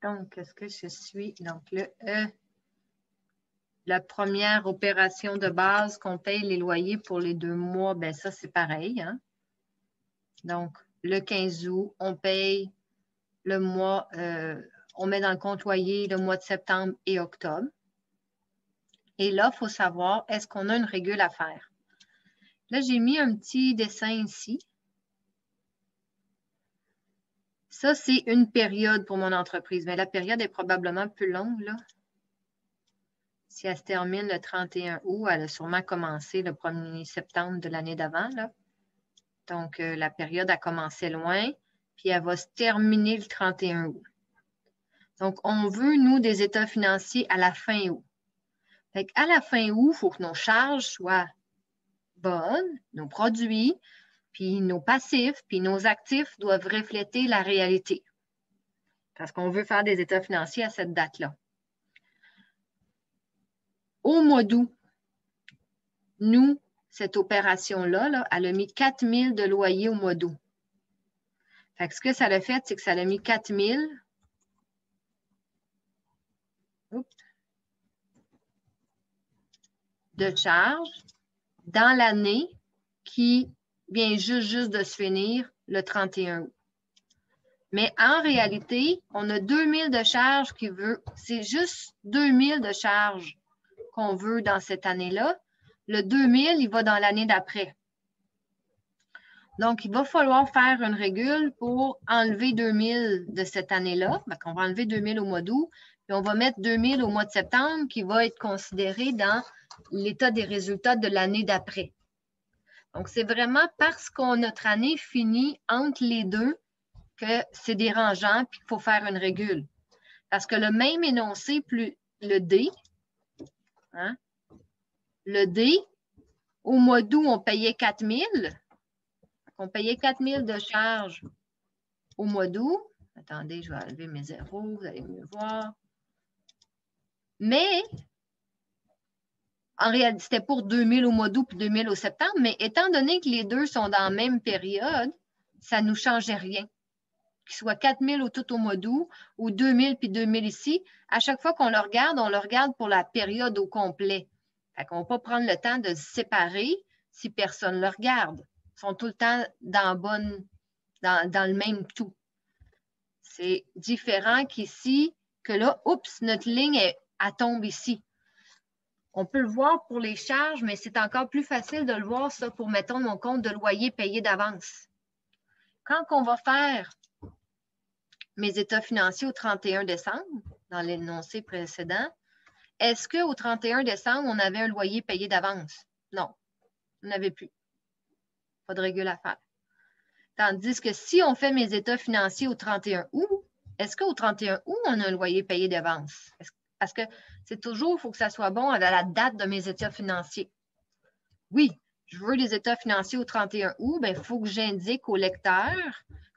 Donc, est-ce que je suis? Donc, le E, la première opération de base qu'on paye les loyers pour les 2 mois, bien ça, c'est pareil. Hein? Donc, le 15 août, on paye le mois, on met dans le compte loyer le mois de septembre et octobre. Et là, il faut savoir, est-ce qu'on a une régule à faire? Là, j'ai mis un petit dessin ici. Ça, c'est une période pour mon entreprise, mais la période est probablement plus longue, là. Si elle se termine le 31 août, elle a sûrement commencé le 1er septembre de l'année d'avant, là. Donc, la période a commencé loin, puis elle va se terminer le 31 août. Donc, on veut, nous, des états financiers à la fin août. Fait qu'à la fin août, il faut que nos charges soient bonnes, nos produits, puis nos passifs, puis nos actifs doivent refléter la réalité. Parce qu'on veut faire des états financiers à cette date-là. Au mois d'août, nous, cette opération-là, là, elle a mis 4 000 de loyer au mois d'août. Fait que ce que ça a fait, c'est que ça a mis 4 000 de charges dans l'année qui vient juste de se finir le 31 août. Mais en réalité, on a 2 000 de charges qui veut, c'est juste 2 000 de charges qu'on veut dans cette année-là. Le 2 000, il va dans l'année d'après. Donc, il va falloir faire une régule pour enlever 2 000 de cette année-là. On va enlever 2 000 au mois d'août, puis on va mettre 2 000 au mois de septembre qui va être considéré dans l'état des résultats de l'année d'après. Donc, c'est vraiment parce que notre année finit entre les deux que c'est dérangeant et qu'il faut faire une régule. Parce que le même énoncé plus le D, hein, le D, au mois d'août, on payait 4 000. On payait 4 000 de charges au mois d'août. Attendez, je vais enlever mes zéros, vous allez mieux voir. Mais, en réalité, c'était pour 2 000 au mois d'août et 2 000 au septembre, mais étant donné que les deux sont dans la même période, ça ne nous changeait rien. Qu'il soit 4 000 tout au mois d'août ou 2 000 puis 2 000 ici, à chaque fois qu'on le regarde pour la période au complet. Fait qu'on ne va pas prendre le temps de se séparer si personne ne le regarde. Ils sont tout le temps dans le même tout. C'est différent qu'ici, que là, oups, notre ligne, elle tombe ici. On peut le voir pour les charges, mais c'est encore plus facile de le voir, ça, pour, mettons, mon compte de loyer payé d'avance. Quand on va faire mes états financiers au 31 décembre, dans l'énoncé précédent, est-ce qu'au 31 décembre, on avait un loyer payé d'avance? Non, on n'avait plus. Pas de régule à faire. Tandis que si on fait mes états financiers au 31 août, est-ce qu'au 31 août, on a un loyer payé d'avance? Parce que c'est toujours, il faut que ça soit bon à la date de mes états financiers. Oui, je veux les états financiers au 31 août, bien, il faut que j'indique au lecteur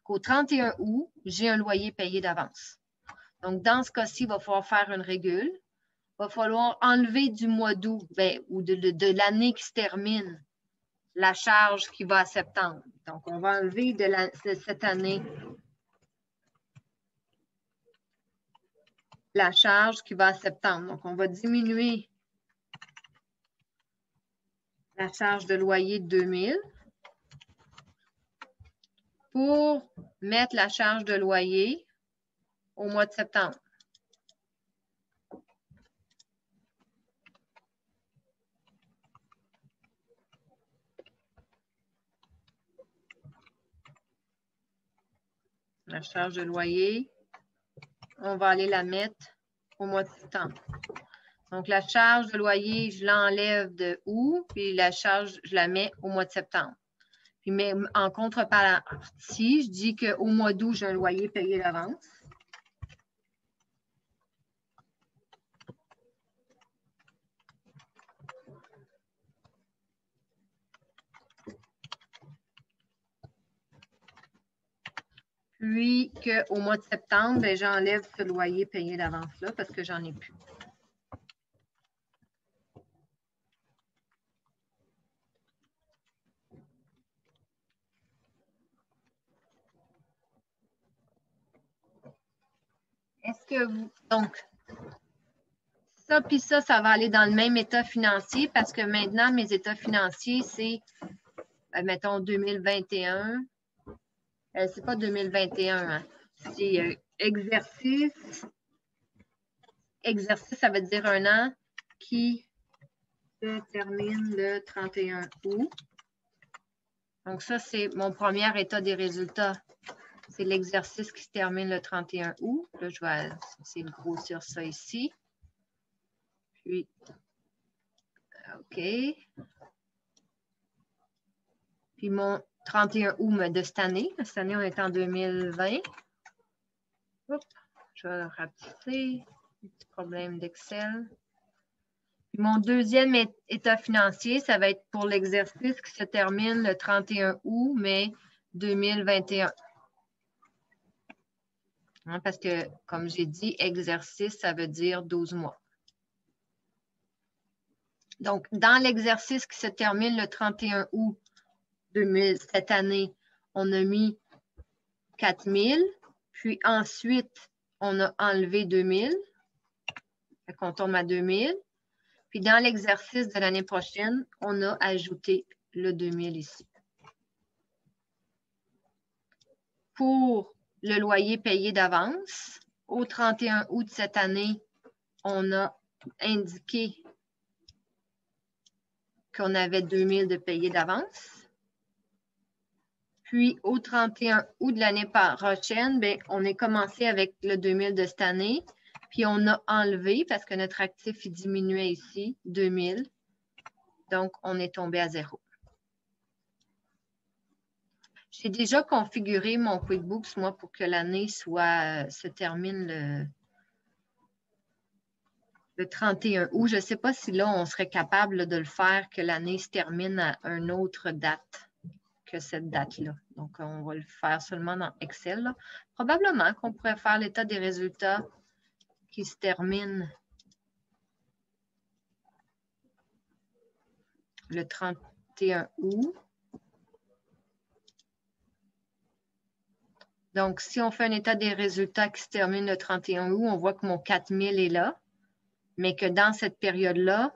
qu'au 31 août, j'ai un loyer payé d'avance. Donc, dans ce cas-ci, il va falloir faire une régule. Il va falloir enlever du mois d'août ou de l'année qui se termine la charge qui va à septembre. Donc, on va enlever de cette année la charge qui va à septembre. Donc, on va diminuer la charge de loyer de 2 000 pour mettre la charge de loyer au mois de septembre. La charge de loyer, on va aller la mettre au mois de septembre. Donc, la charge de loyer, je l'enlève de août, puis la charge, je la mets au mois de septembre. Puis, mais en contrepartie, je dis qu'au mois d'août, j'ai un loyer payé d'avance. Puis qu'au mois de septembre, ben, j'enlève ce loyer payé d'avance-là parce que j'en ai plus. Est-ce que vous... Donc, ça puis ça va aller dans le même état financier parce que maintenant, mes états financiers, c'est, mettons, 2021. C'est pas 2021, hein. C'est exercice. Exercice, ça veut dire un an qui se termine le 31 août. Donc, ça, c'est mon premier état des résultats. C'est l'exercice qui se termine le 31 août. Là, je vais essayer de grossir ça ici. Puis, OK. Puis, mon 31 août de cette année. Cette année, on est en 2020. Oups, je vais le rapetisser. Petit problème d'Excel. Puis mon deuxième état financier, ça va être pour l'exercice qui se termine le 31 août, mai 2021. Hein, parce que, comme j'ai dit, exercice, ça veut dire 12 mois. Donc, dans l'exercice qui se termine le 31 août cette année, on a mis 4000. Puis ensuite, on a enlevé 2000. Fait qu'on tombe à 2000. Puis dans l'exercice de l'année prochaine, on a ajouté le 2000 ici. Pour le loyer payé d'avance, au 31 août de cette année, on a indiqué qu'on avait 2000 de payé d'avance. Puis au 31 août de l'année prochaine, bien, on est commencé avec le 2000 de cette année. Puis on a enlevé, parce que notre actif il diminuait ici, 2000. Donc, on est tombé à 0. J'ai déjà configuré mon QuickBooks, moi, pour que l'année se termine le 31 août. Je ne sais pas si là, on serait capable de le faire, que l'année se termine à une autre date que cette date-là. Donc, on va le faire seulement dans Excel, là. Probablement qu'on pourrait faire l'état des résultats qui se termine le 31 août. Donc, si on fait un état des résultats qui se termine le 31 août, on voit que mon 4000 est là, mais que dans cette période-là,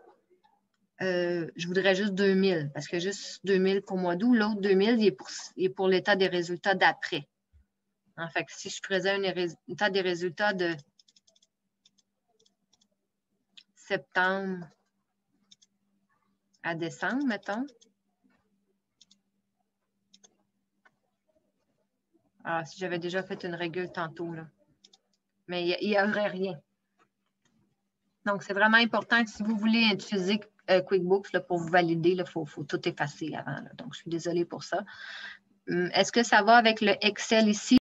je voudrais juste 2000, parce que juste 2000 pour mois d'août. L'autre 2000, il est pour l'état des résultats d'après. En fait, si je faisais un état des résultats de septembre à décembre, mettons. Ah, si j'avais déjà fait une régule tantôt, là. Mais il n'y aurait rien. Donc, c'est vraiment important que si vous voulez utiliser QuickBooks là, pour vous valider, il faut tout effacer avant. Là. Donc, je suis désolée pour ça. Est-ce que ça va avec le Excel ici?